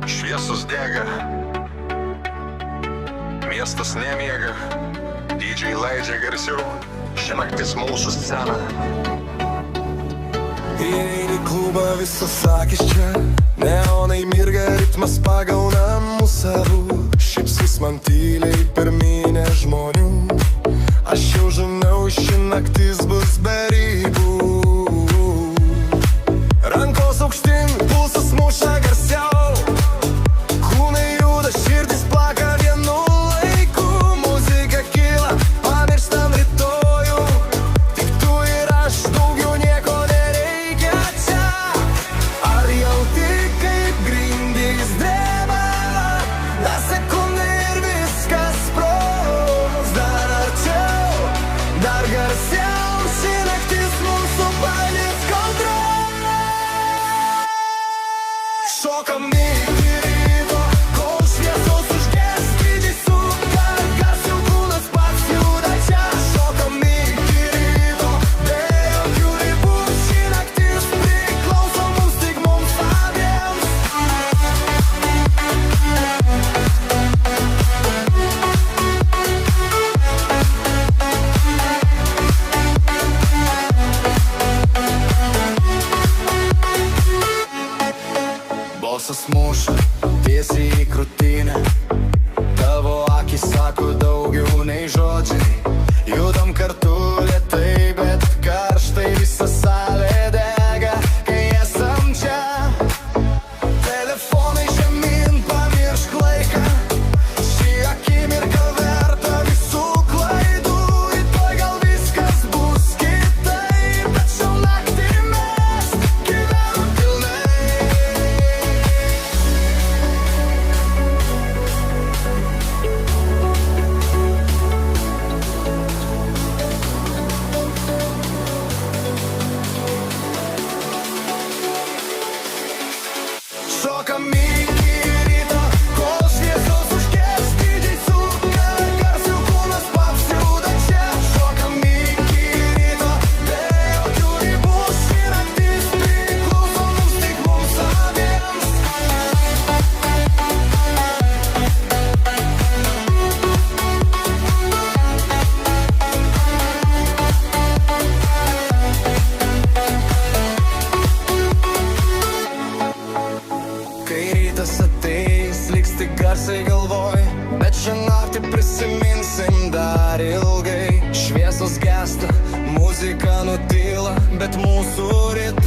Šviesos dega, miestas nemiega, dydžiai leidžia garsiau, ši naktis mūsų scena. Įeini klubą, visas akis čia, neonai mirga, ritmas pagauna mūsų abu. Šypsys man tyliai per minią žmonių, aš jau žinau, ši naktis bus be ribų. Rankos aukštin, pulsas muša garsiau, kūnai juda, širdis plaka vienu laiku. Muzika kyla, pamirštam rytojų, tik tu ir aš, daugiau nieko nereikia čia. Ar jauti, kaip grindys dreba, dar sekundė ir viskas sprogs. Dar arčiau, dar garsiau, ši naktis mūsų palis kontrolę. Šokam iki ryto, kol šviesos užges, skrydžiai suka, garsiau kūnas pats juda čia. Šokam iki ryto, be jokių ribų, ši naktis priklauso mums, tik mums abiems. Balsas muša tiesiai į krūtinę, tavo akis sako daugiau nei žodžiai. Judam kartu lėtai, bet karštai, visa salė dega, kai esam čia. Telefonai žemyn, pamiršk laiką, ši akimirka verta visų klaidų. Rytoj gal viskas bus kitaip, bet šią naktį mes gyvenam pilnai. Šokam iki ryto, kol šviesos užges, skrydžiai suka, garsiau kūnas pats juda čia. Šokam iki ryto, be jokių ribų, ši naktis priklauso mums, tik mums abiems. Kai rytas ateis, liks tik garsai galvoj, bet šią naktį prisiminsim dar ilgai. Šviesos gęsta, muzika nutyla, bet mūsų rytoj